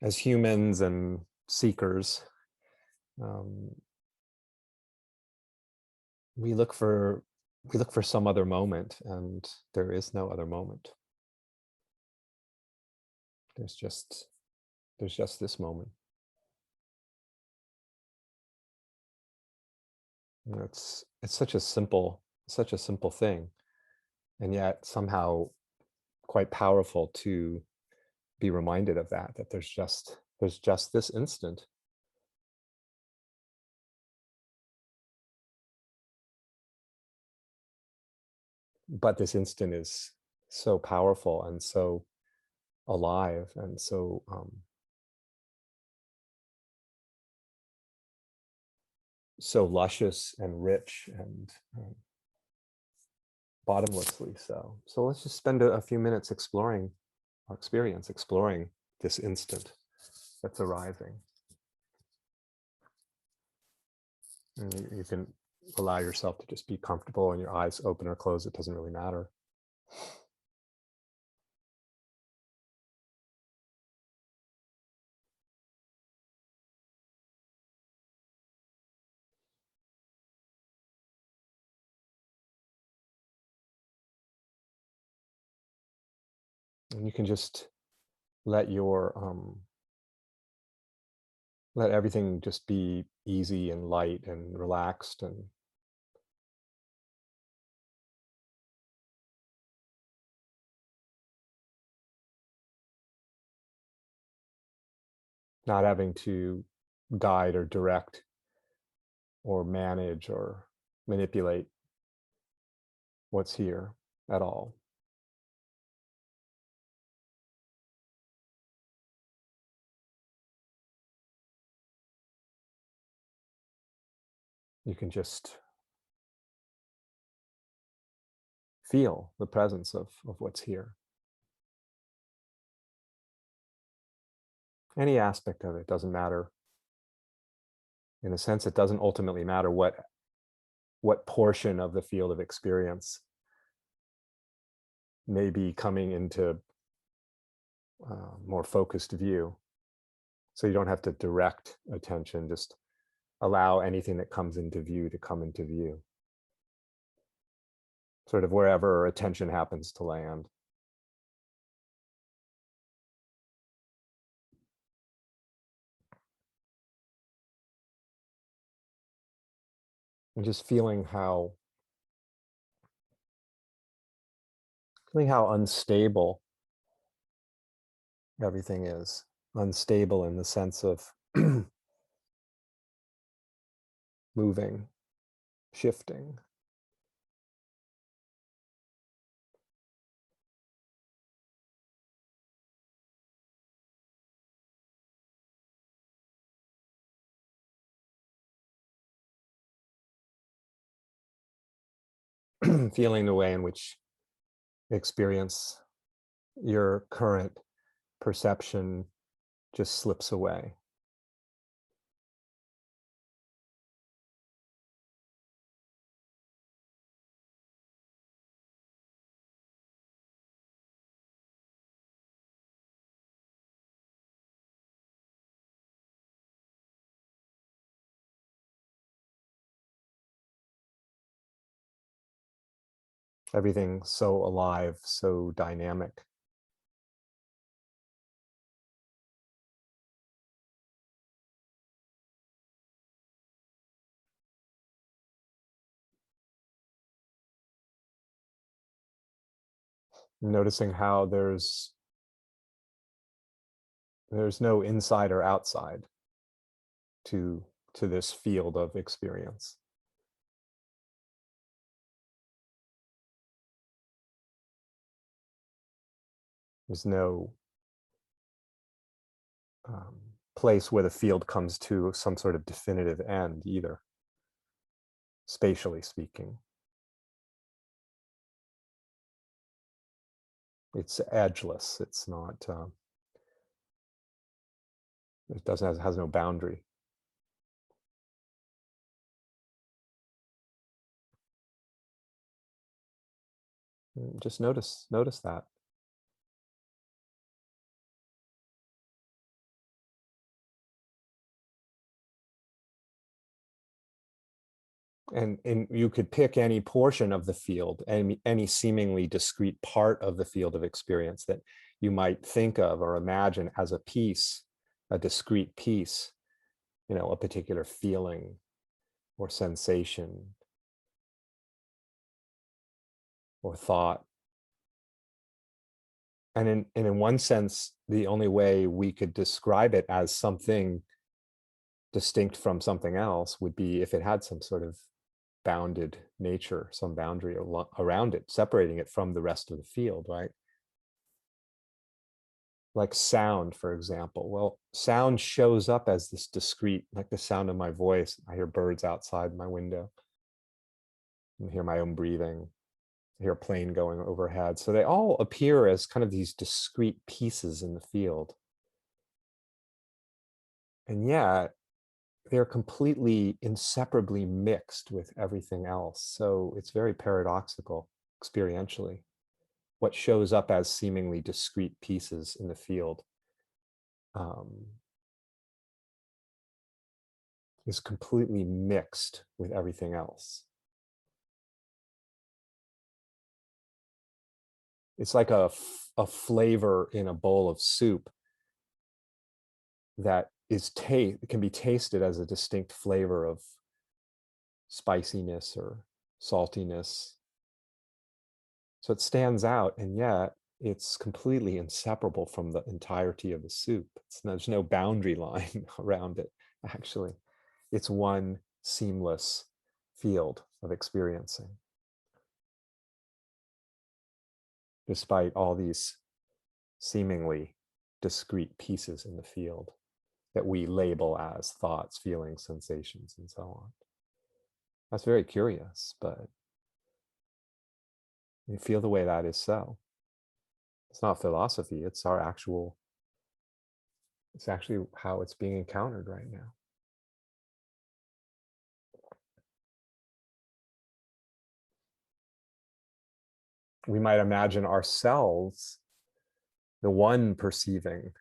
as humans and seekers, um, we look for some other moment, and there is no other moment. There's just this moment. It's such a simple thing, and yet somehow quite powerful to be reminded of that there's just this instant. But this instant is so powerful and so alive and so so luscious and rich and bottomlessly so. So let's just spend a few minutes exploring our experience, exploring this instant that's arriving. And you can allow yourself to just be comfortable and your eyes open or closed. It doesn't really matter. And you can just let your let everything just be easy and light and relaxed and not having to guide or direct or manage or manipulate what's here at all. You can just feel the presence of what's here. Any aspect of it doesn't matter. In a sense, it doesn't ultimately matter what portion of the field of experience may be coming into more focused view. So you don't have to direct attention, just allow anything that comes into view to come into view, sort of wherever attention happens to land. And just feeling how unstable everything is. Unstable in the sense of moving, shifting. Feeling the way in which experience, your current perception just slips away. Everything so alive, so dynamic. Noticing how there's no inside or outside to this field of experience. There's no um, place where the field comes to some sort of definitive end either, spatially speaking. It's edgeless. It's not. It doesn't has no boundary. Just notice that. And you could pick any portion of the field, any seemingly discrete part of the field of experience that you might think of or imagine as a piece, a discrete piece, a particular feeling or sensation or thought. And in one sense, the only way we could describe it as something distinct from something else would be if it had some sort of bounded nature, some boundary around it, separating it from the rest of the field, right? Like sound, for example. Well, sound shows up as this discrete, like the sound of my voice. I hear birds outside my window. I hear my own breathing. I hear a plane going overhead. So they all appear as kind of these discrete pieces in the field. And yet, they're completely inseparably mixed with everything else. So it's very paradoxical experientially. What shows up as seemingly discrete pieces in the field is completely mixed with everything else. It's like a flavor in a bowl of soup that can be tasted as a distinct flavor of spiciness or saltiness. So it stands out, and yet it's completely inseparable from the entirety of the soup. There's no boundary line around it, actually. It's one seamless field of experiencing, despite all these seemingly discrete pieces in the field that we label as thoughts, feelings, sensations, and so on. That's very curious, but you feel the way that is so. It's not philosophy, it's actually how it's being encountered right now. We might imagine ourselves, the one perceiving,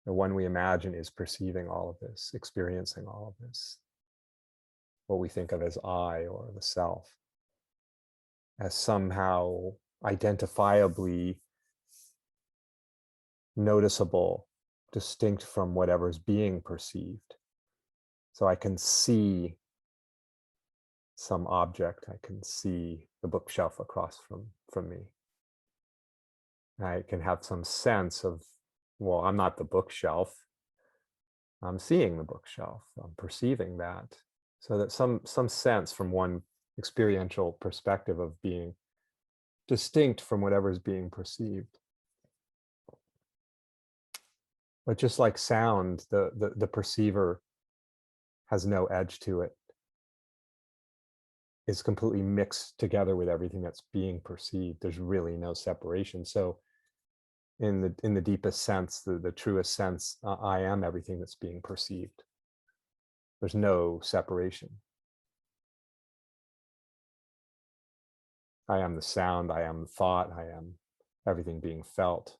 the one we imagine is perceiving all of this, experiencing all of this, what we think of as I or the self, as somehow identifiably noticeable, distinct from whatever's being perceived. So I can see some object, I can see the bookshelf across from me. I can have some sense of, well, I'm not the bookshelf, I'm seeing the bookshelf, I'm perceiving that. So that some sense from one experiential perspective of being distinct from whatever is being perceived. But just like sound, the perceiver has no edge to it. It's completely mixed together with everything that's being perceived. There's really no separation. So in the deepest sense, the truest sense, I am everything that's being perceived. There's no separation. I am the sound, I am the thought, I am everything being felt,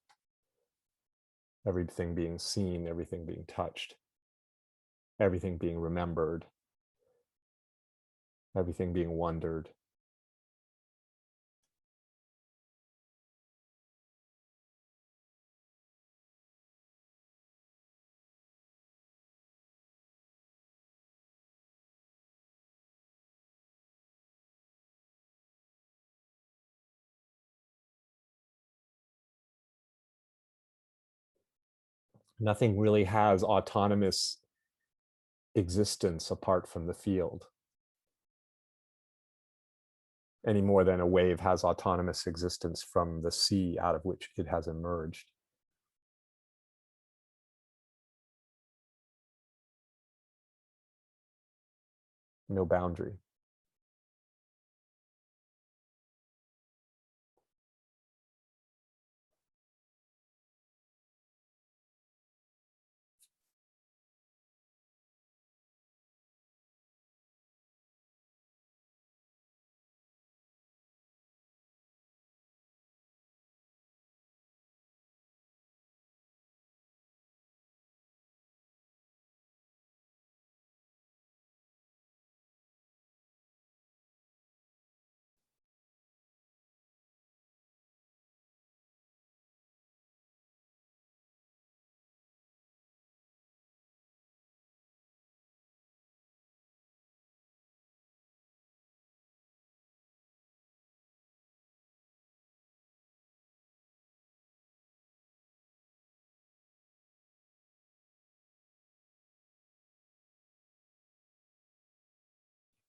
everything being seen, everything being touched, everything being remembered, everything being wondered. Nothing really has autonomous existence apart from the field, any more than a wave has autonomous existence from the sea out of which it has emerged. No boundary.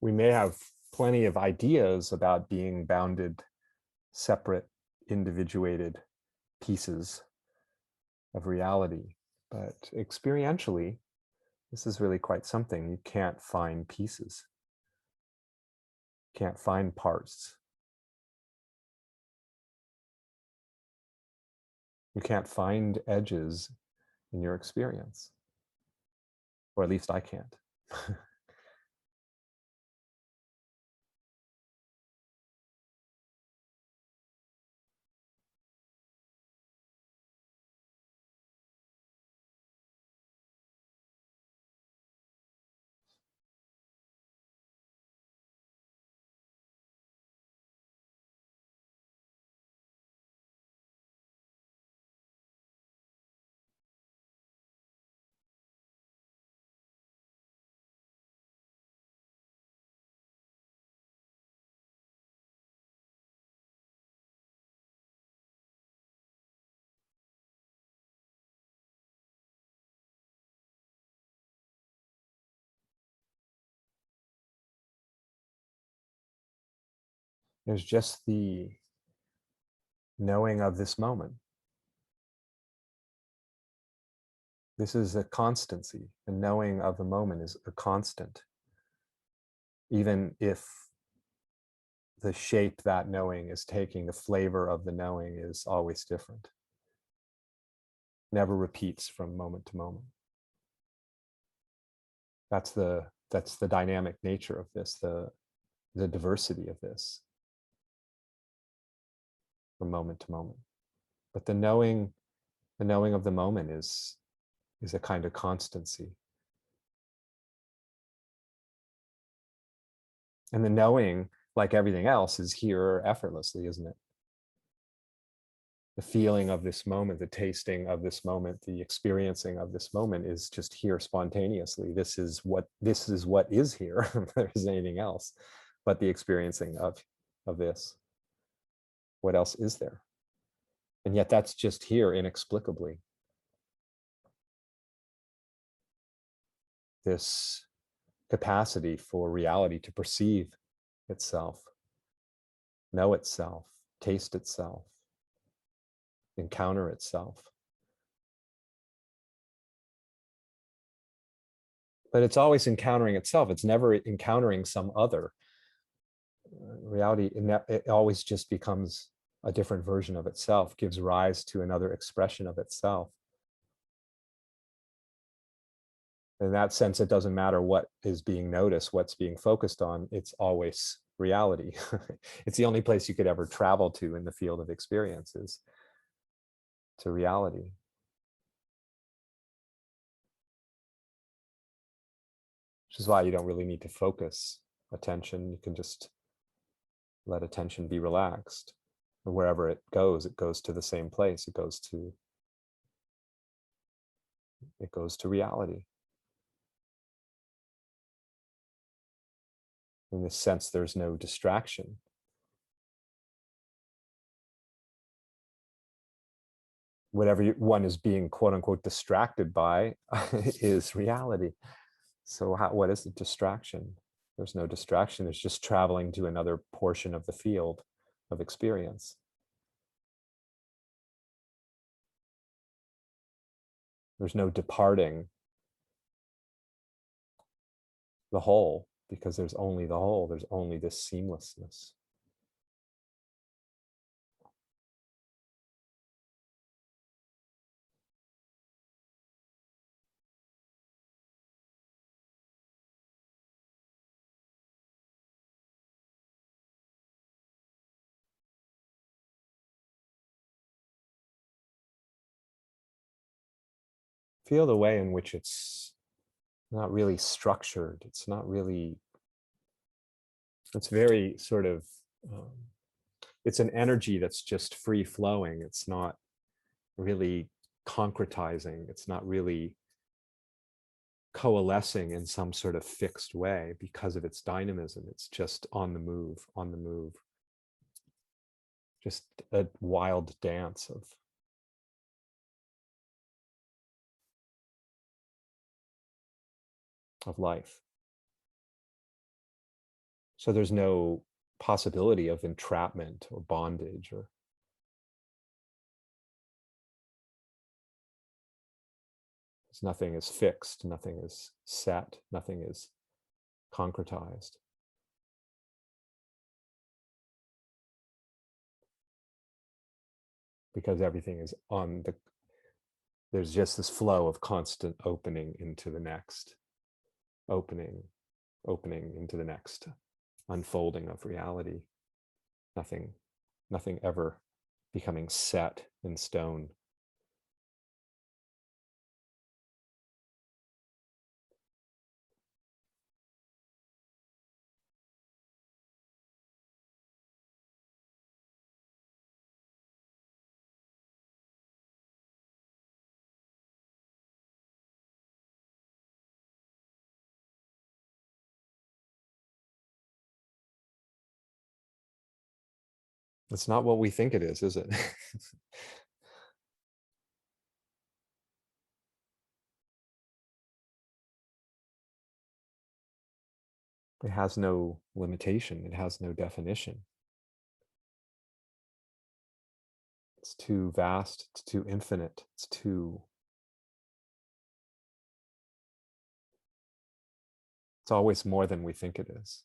we may have plenty of ideas about being bounded, separate, individuated pieces of reality, but experientially, this is really quite something. You can't find pieces, can't find parts. You can't find edges in your experience, or at least I can't. There's just the knowing of this moment. This is a constancy. The knowing of the moment is a constant, even if the shape that knowing is taking, the flavor of the knowing is always different. Never repeats from moment to moment. That's the dynamic nature of this, the diversity of this from moment to moment. But the knowing of the moment is a kind of constancy. And the knowing, like everything else, is here effortlessly, isn't it? The feeling of this moment, the tasting of this moment, the experiencing of this moment is just here spontaneously. This is what is here. If there isn't anything else but the experiencing of this. What else is there? And yet that's just here inexplicably. This capacity for reality to perceive itself, know itself, taste itself, encounter itself. But it's always encountering itself. It's never encountering some other. Reality, it always just becomes a different version of itself, gives rise to another expression of itself. In that sense, it doesn't matter what is being noticed, what's being focused on, it's always reality. It's the only place you could ever travel to in the field of experiences, to reality. Which is why you don't really need to focus attention. You can just let attention be relaxed. And wherever it goes to the same place. It goes to reality. In this sense, there's no distraction. Whatever one is being quote unquote distracted by is reality. So what is the distraction? There's no distraction. It's just traveling to another portion of the field of experience. There's no departing the whole, because there's only the whole. There's only this seamlessness. Feel the way in which it's not really structured. It's not really, it's very sort of, it's an energy that's just free flowing. It's not really concretizing. It's not really coalescing in some sort of fixed way because of its dynamism. It's just on the move, on the move. Just a wild dance of life. So there's no possibility of entrapment or bondage, or nothing is fixed, nothing is set, nothing is concretized. Because everything is on the, there's just this flow of constant opening into the next, opening, opening into the next, unfolding of reality. Nothing, nothing ever becoming set in stone. It's not what we think it is it? It has no limitation, it has no definition. It's too vast, it's too infinite, it's always more than we think it is.